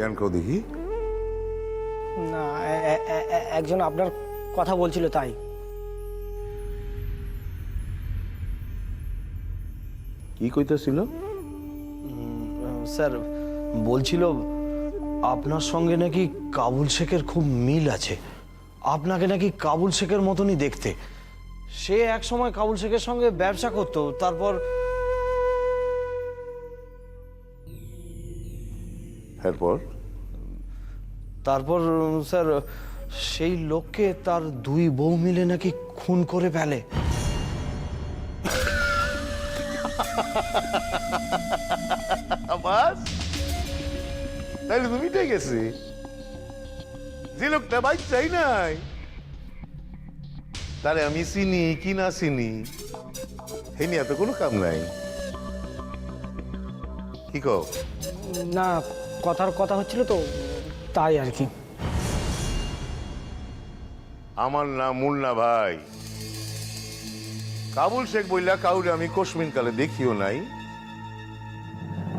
কেন কও দেখি? না, একজন আপনার কথা বলছিল তাই। কি কইতেছিল? স্যার বলছিল আপনার সঙ্গে নাকি কাবুল শেখের খুব মিল আছে, আপনাকে নাকি কাবুল শেখের মতনই দেখতে। সে এক সময় কাবুল শেখের সঙ্গে ব্যবসা করত, তারপর এরপর তারপর স্যার সেই লোককে তার দুই বউ মিলে নাকি খুন করে ফেলে। বাস তাইলে তুমি মিটে গেছে। যে লোকটা বাচ্চাই নাই তারে আমি চিনি কি না চিনি হে নিয়ে তো কোনো কাম নাই। কি কও? না, কথার কথা হচ্ছিল তো তাই আর কি। আমার নাম মুন্না ভাই। কাবুল শেখ বইলা কাউরে আমি কসমিন কালে দেখিও নাই,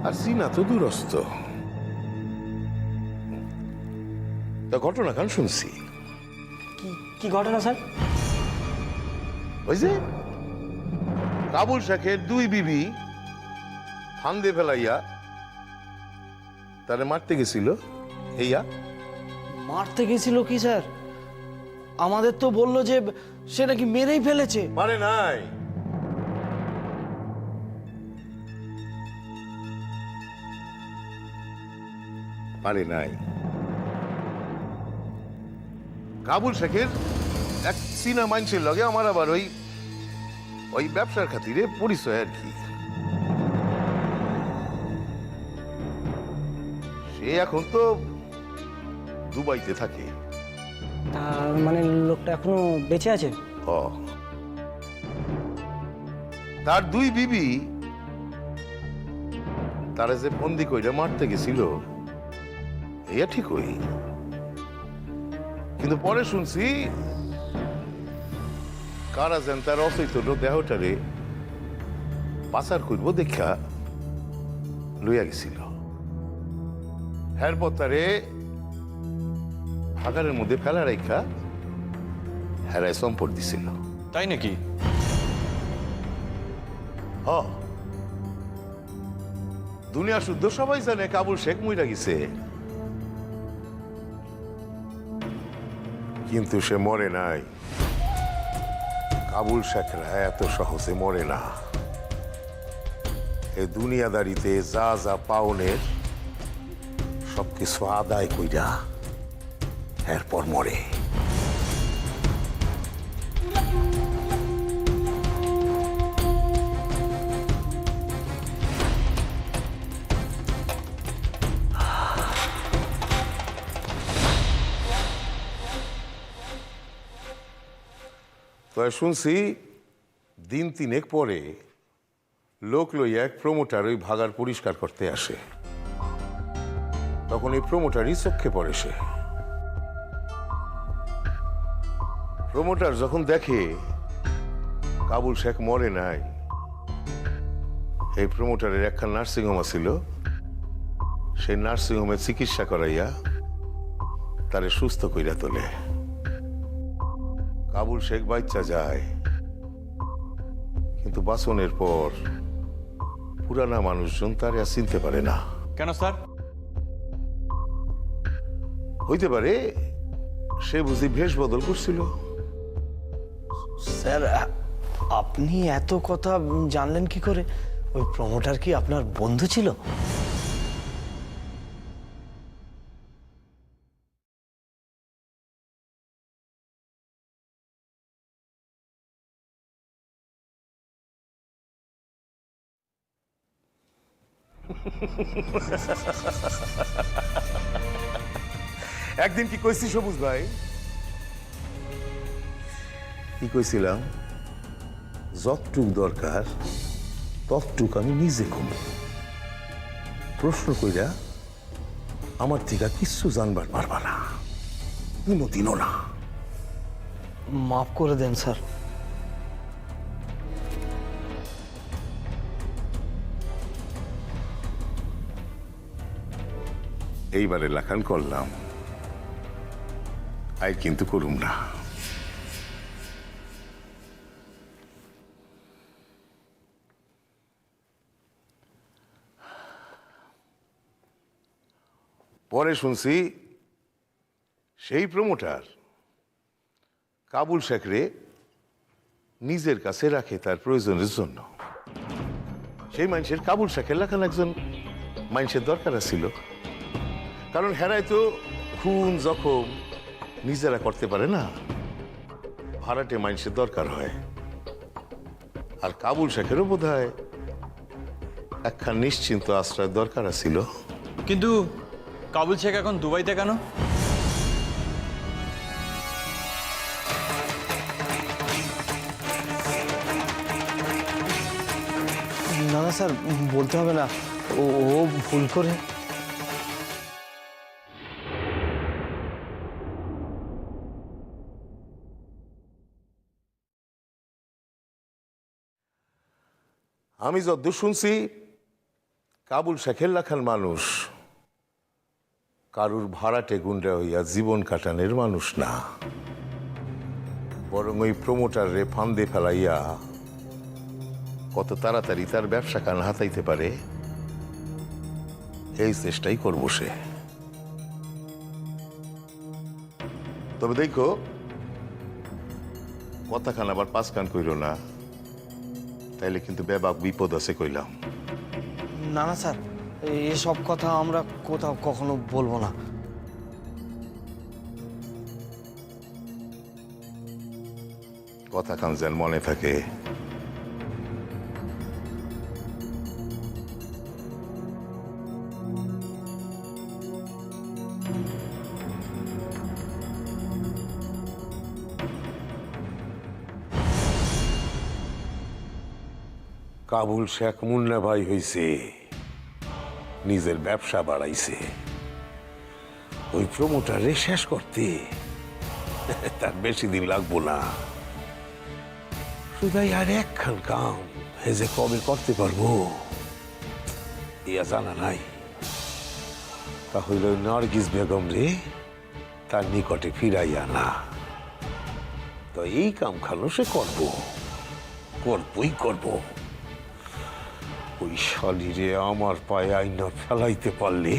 আর চিনা তো দূরস্থ। তা ঘটনা খান শুনছি। কি কি ঘটনা স্যার? ওই যে কাবুল শেখের দুই বিবি ফান্দে ফেলাইয়া তারে মারতে গেছিল। এইয়া মারতে গেছিল কি স্যার? আমাদের তো বললো যে সে নাকি মেরেই ফেলেছে। মারে নাই, মারে নাই। কাবুল শেখের এক চীনা মানুষের লগে আমার আবার ওই ওই ব্যবসার খাতিরে পরিচয় আর কি। সে এখন তো দুবাইতে থাকে। তার মানে লোকটা এখনো বেঁচে আছে? ও, তার দুই বিবি তারা যে বন্দি কইরা মারতে গেছিল এইয়া ঠিকই, কিন্তু পরে শুনছি কারা যেন তার অচৈতন্য দেহটারে পাচার করবো দেখা লইয়া গেছিল। এরপর তারে ভাগারের মধ্যে ফেলা রেখা হেরায় সম্পদ দিছিল। তাই নাকি? হ, দুনিয়া শুদ্ধ সবাই জানে কাবুল শেখ মইরা গেছে, কিন্তু সে মরে নাই। কাবুল শেখরা এত সহজে মরে না। এই দুনিয়াদারিতে যা যা পাওনের সবকিছু আদায় কইরা এরপর মরে। তো শুনছি দিন তিনেক পরে লোক লইয়া এক প্রমোটার ওই ভাগার পরিষ্কার করতে আসে। তখন এই প্রমোটারই চোখে পড়ে। সে প্রমোটার যখন দেখে কাবুল শেখ মরে নাই, এই প্রমোটারের একখান নার্সিংহোম ছিল, সেই নার্সিংহোমে চিকিৎসা করাইয়া তারে সুস্থ কইরা তোলে। কাবুল শেখ বাচ্চা যায়, কিন্তু বাসনের পর পুরানা মানুষজন তারে আর চিনতে পারে না। কেন স্যার? হইতে পারে সে বুঝি ভেষ বদল করছিল। স্যার আপনি এত কথা জানলেন কি করে? ওই প্রমোটার কি আপনার বন্ধু ছিল? একদিন কি কইছি সবুজ ভাই? কি কইছিলাম? যতটুক দরকার ততটুক আমি নিজে কমব। প্রশ্ন কইরা আমার থেকে কিচ্ছু জানবার পারবা না, কোনোদিনও না। মাফ করে দেন স্যার। এইবারে লাখান করলাম, আই কিন্তু করুম না। পরে শুনছি সেই প্রমোটার কাবুল শেখরে নিজের কাছে রাখে তার প্রয়োজনের জন্য। সেই মানুষের কাবুল শেখের লেখান একজন মানুষের দরকার ছিল, কারণ হেরাই তো খুন জখম নিজেরা করতে পারে না, ভাড়াটে মানুষের দরকার হয়। আর কাবুল শেখেরও বোধ হয় একখান নিশ্চিন্ত আশ্রয়ের দরকার ছিল। কিন্তু কাবুল শেখ এখন দুবাইতে কেন? না না স্যার, বলতে হবে না, ও ও ভুল করে। আমি যদ্দূর শুনছি কাবুল শেখের লাখান মানুষ কারুর ভাড়াটে গুন্ডা হইয়া জীবন কাটানের মানুষ না, বরং ওই প্রমোটারে ফান্দে ফেলাইয়া কত তাড়াতাড়ি তার ব্যবসা কান হাতাইতে পারে এই চেষ্টাই করবো সে। তবে দেখো, কথাখান আবার পাঁচ কান কইল না, তাইলে কিন্তু ব্যাপক বিপদ আছে কইলাম। না না স্যার, এসব কথা আমরা কোথাও কখনো বলবো না। কথাখান যেন মনে থাকে। কাবুল শেখ মুন্না ভাই হইছে, নিজের ব্যবসা বাড়াইছে, ওই প্রমোটারে শেষ করতে তার বেশি দিন লাগবো না। শুধাই আর একখান কাম হে যে কবে করতে পারবো ইয়া জানা নাই। তা হইল নার্গিস বেগম রে তার নিকটে ফিরাইয়া না। তো এই কাম খানো সে করবই করব। ওই শালিরে আমার পায়ে আইনা ফেলাইতে পারলে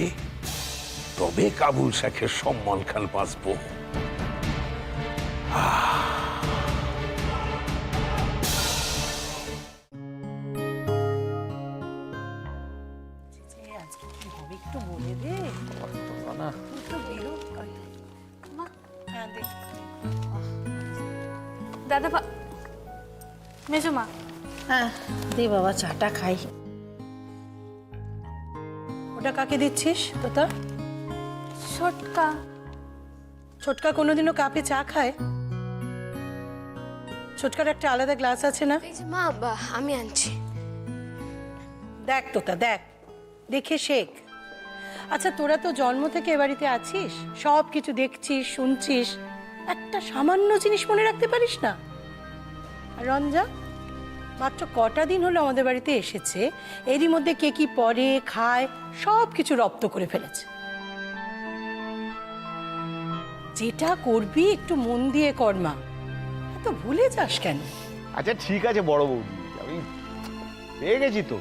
তবে কাবুল শেখের সম্মান খান বাঁচব। একটু বলে দে। দাদা মেজো মা, হ্যাঁ দে বাবা, চাটা খাই। ওটা কাকে দিচ্ছিস তোতা? ছোটকা। ছোটকা কোনোদিনও কাপে চা খায়? ছোটকার একটা আলাদা গ্লাস আছে না? এই যে মা, আমি আনছি। দেখ তোতা, দেখ, দেখে শেখ। আচ্ছা তোরা তো জন্ম থেকে এ বাড়িতে আছিস, সব কিছু দেখছিস শুনছিস, একটা সামান্য জিনিস মনে রাখতে পারিস না? আর রঞ্জা মাত্র কটা দিন হলো আমাদের বাড়িতে এসেছে, এরই মধ্যে কে কি পরে খায় সব কিছু রপ্ত করে ফেলেছে। যেটা করবি একটু মন দিয়ে কর মা, এত ভুলে যাস কেন? আচ্ছা ঠিক আছে বড় বৌদি, আমি পেয়ে গেছি তো।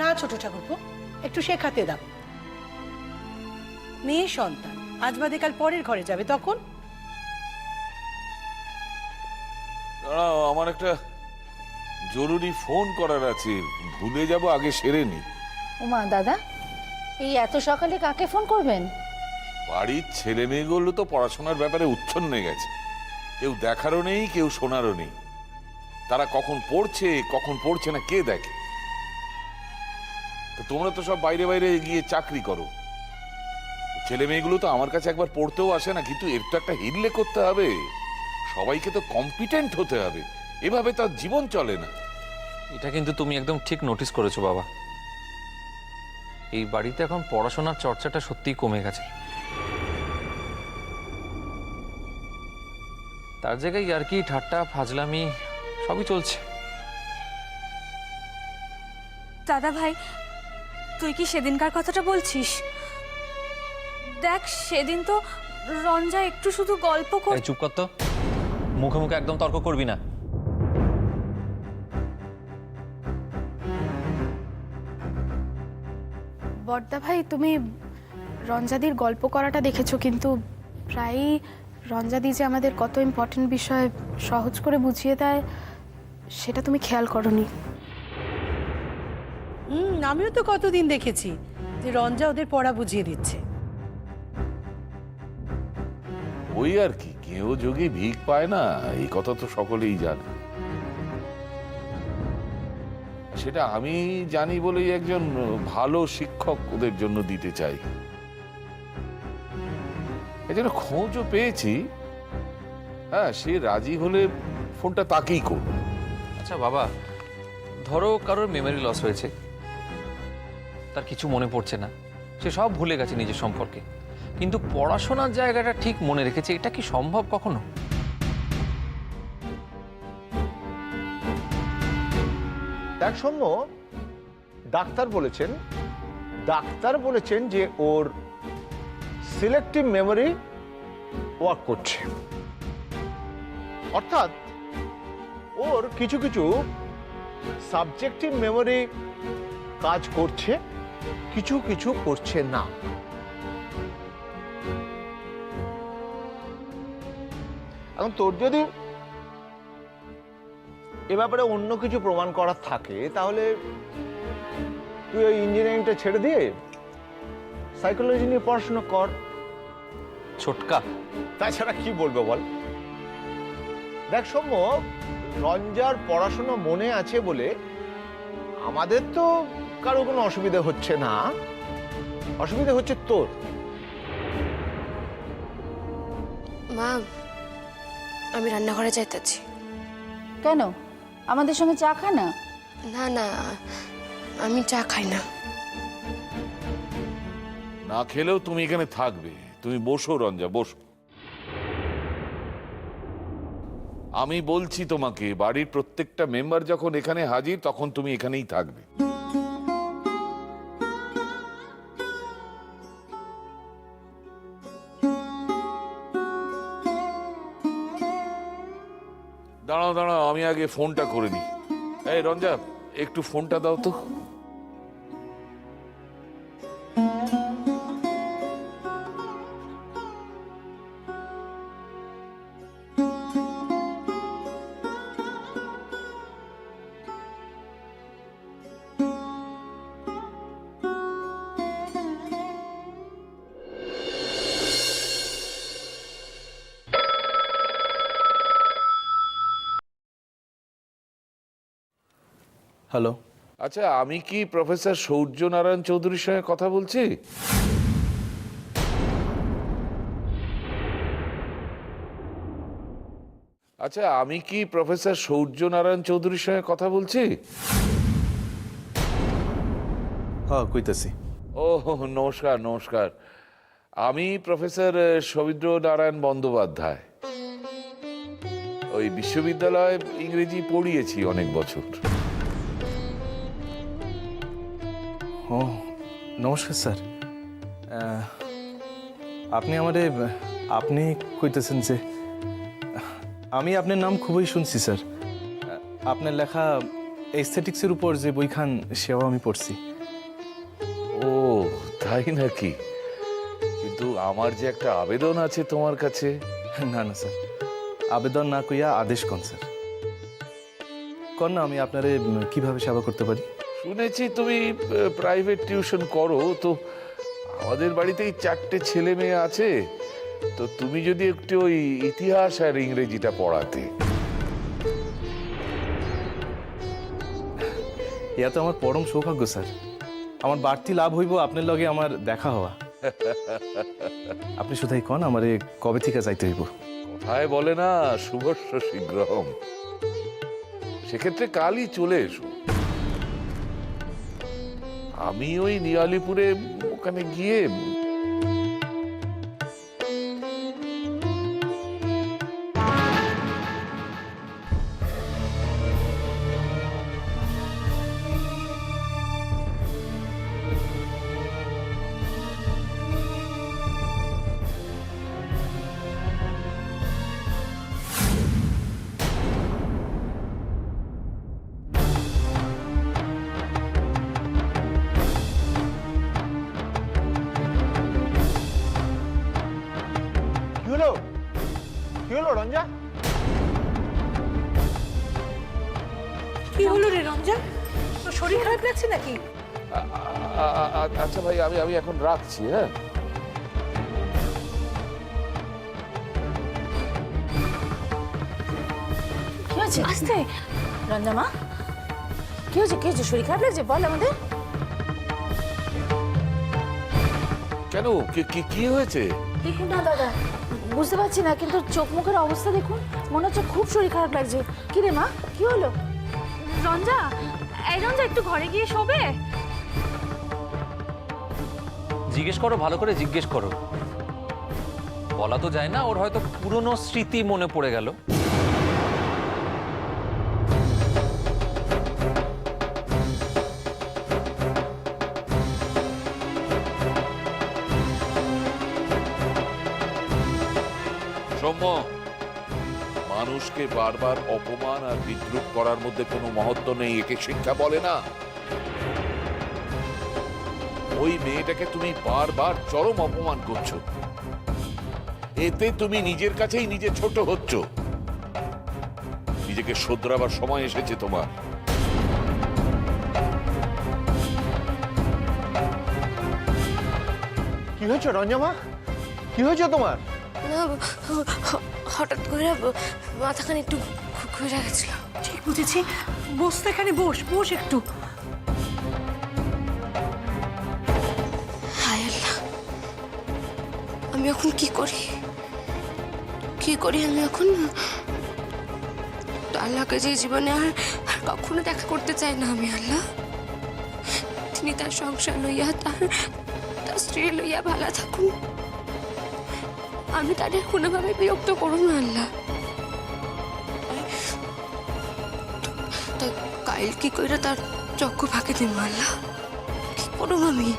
না ছোট ঠাকুরপো, একটু শেখাতে দাও। মেয়ে সন্তান, আজ বাদে কাল পরের ঘরে যাবে, তখন দাঁড়াও, আমার একটা জরুরি ফোন করার আছে, ভুলে যাব, আগে সেরে নি। ওমা দাদা, এই এত সকালে কাকে ফোন করবেন? বাড়ির ছেলে মেয়েগুলো তো পড়াশোনার ব্যাপারে উচ্ছন্নে গেছে, কেউ দেখারও নেই, কেউ শোনারও নেই। তারা কখন পড়ছে না কে দেখে? তো তোমরা তো সব বাইরে বাইরে গিয়ে চাকরি করো, ছেলে মেয়েগুলো তো আমার কাছে একবার পড়তেও আসে না। কিন্তু এর তো একটা হিললে করতে হবে, সবাইকে তো কম্পিটেন্ট হতে হবে, এভাবে তার জীবন চলে না। এটা কিন্তু তুমি একদম ঠিক নোটিস করেছো বাবা। এই বাড়িতে এখন পড়াশোনার চর্চাটা সত্যিই কমে গেছে। তার জায়গায় আর কি ঠাট্টা ফাজলামি সবই চলছে। দাদা ভাই, তুই কি সেদিনকার কথাটা বলছিস? দেখ সেদিন তো রঞ্জা একটু শুধু গল্প করে। এই চুপ কর তো, মুখে মুখে একদম তর্ক করবি না। বড়দা ভাই, তুমি রঞ্জাদির গল্প করাটা দেখেছো, কিন্তু প্রায়ই রঞ্জাদি যে আমাদের কত ইম্পর্টেন্ট বিষয় সহজ করে বুঝিয়ে দেয় সেটা তুমি খেয়াল করোনি। আমিও তো কতদিন দেখেছি যে রঞ্জা ওদের পড়া বুঝিয়ে দিচ্ছে। ওই আর কি, কেউ যোগে ভিক পায় না, এই কথা তো সকলেই জানে। সেটা আমি জানি বলেই একজন ভালো শিক্ষক ওদের জন্য দিতে চাই। এজন্য খোঁজও পেয়েছি। হ্যাঁ, সে রাজি হলে ফোনটা তাকেই করব। আচ্ছা বাবা, ধরো কারোর মেমোরি লস হয়েছে, তার কিছু মনে পড়ছে না, সে সব ভুলে গেছে নিজের সম্পর্কে, কিন্তু পড়াশোনার জায়গাটা ঠিক মনে রেখেছে, এটা কি সম্ভব কখনো? দেখ সৌম্য, ডাক্তার বলেছেন যে ওর সিলেক্টিভ মেমোরি ওয়ার্ক করছে, অর্থাৎ ওর কিছু কিছু সাবজেক্টিভ মেমোরি কাজ করছে, কিছু কিছু করছে না। এখন তোর যদি এ ব্যাপারে অন্য কিছু প্রমাণ করার থাকে তাহলে তুই ওই ইঞ্জিনিয়ারিংটা ছেড়ে দিয়ে সাইকোলজি নিয়ে পড়াশোনা কর। ছোটকা, তাছাড়া কি বলবো বল? দেখ সৌম্য, রঞ্জার পড়াশোনা মনে আছে বলে আমাদের তো কারো কোনো অসুবিধা হচ্ছে না, অসুবিধা হচ্ছে তোর। মা, আমি রান্নাঘরে যাইতেছি। কেন, আমাদের সঙ্গে চা খা না। না না, আমি চা খাই না। না খেলেও তুমি এখানে থাকবে। তুমি বসো রঞ্জা, বসো। আমি বলছি তোমাকে, বাড়ির প্রত্যেকটা মেম্বার যখন এখানে হাজির তখন তুমি এখানেই থাকবে। দাঁড়াও দাঁড়াও, আমি আগে ফোনটা করে নিই। এই রঞ্জা, একটু ফোনটা দাও তো। হ্যালো, আচ্ছা, আমি কি প্রফেসর সূর্য নারায়ণ চৌধুরীর সঙ্গে কথা বলছি? আচ্ছা, আমি কি প্রফেসর সূর্য নারায়ণ চৌধুরীর সঙ্গে কথা বলছি? হ্যাঁ কইতাছি। ও নমস্কার নমস্কার, আমি প্রফেসর সৌমিত্র নারায়ণ বন্দ্যোপাধ্যায়। ওই বিশ্ববিদ্যালয়ে ইংরেজি পড়িয়েছি অনেক বছর। ও নমস্কার স্যার, আপনি আমারে আপনি কইতেছেন যে আমি আপনার নাম খুবই শুনছি স্যার। আপনার লেখা এস্থেটিক্সের উপর যে বইখান সেও আমি পড়ছি। ও তাই নাকি? কিন্তু আমার যে একটা আবেদন আছে তোমার কাছে। না না স্যার, আবেদন না কইয়া আদেশ কন স্যার। কন না, আমি আপনারে কিভাবে সেবা করতে পারি? শুনেছি তুমি প্রাইভেট টিউশন করো, তো আমাদের বাড়িতেই 4টে ছেলে মেয়ে আছে, তো তুমি যদি একটু ওই ইতিহাস আর ইংরেজিটা পড়াতে। ইয়া তো আমার পরম সৌভাগ্য স্যার। আমার বাড়তি লাভ হইব আপনার লগে আমার দেখা হওয়া। আপনি শুধাই কন আমারে কবে থেকে যাইতে হইব? কথায় বলে না শুভস্য শীঘ্রম, সেক্ষেত্রে কালই চলে এসো। আমি ওই নিয়ালিপুরে ওখানে গিয়ে রঞ্জা, তোর শরীর খারাপ লাগছে নাকি? আচ্ছা ভাই, আমি এখন রাখছি। হ্যাঁ, কি হয়েছে? আস্তে রঞ্জা মা, কি হয়েছে? কি হয়েছে? শরীর খারাপ লাগছে? বল আমাদের। কেন, কি হয়েছে? দেখুন না দাদা, বুঝতে পারছি না, কিন্তু চোখ মুখের অবস্থা দেখুন, মনে হচ্ছে খুব শরীর খারাপ লাগছে। কি রে মা, কি হলো? রঞ্জা, এই রঞ্জা একটু ঘরে গিয়ে শোবে। জিজ্ঞেস করো, ভালো করে জিজ্ঞেস করো। বলা তো যায় না, ওর হয়তো পুরনো স্মৃতি মনে পড়ে গেল। সৌম্য, মানুষকে বারবার অপমান আর বিদ্রুপ করার মধ্যে কোনো মহত্ব নেই, একে শিক্ষা বলে না। ওই মেয়েটাকে তুমি বারবার চরম অপমান করছো, এতে তুমি নিজের কাছেই নিজে ছোট হচ্ছ। নিজেকে শোধরাবার সময় এসেছে তোমার। কি হয়েছে রঞ্জা মা? কি হয়েছে তোমার? হঠাৎ করে মাথাখানে একটু ঘুরে গেছিল। ঠিক বুঝেছি, বস তো এখানে, বস বস একটু। হায় আল্লাহ, আমি এখন কি করি? কি করি আমি এখন? আল্লাহকে যে জীবনে আর কখনো দেখা করতে চাই না আমি। আল্লাহ, তিনি তার সংসার লইয়া, তার স্ত্রী লইয়া ভালো থাকুন। আমি তাদের কোনোভাবে বিরক্ত করুন না আল্লাহ। কাইল কি কইরা তার চক্ষু ফাঁকে দিব আল্লাহ? কি করুম আমি?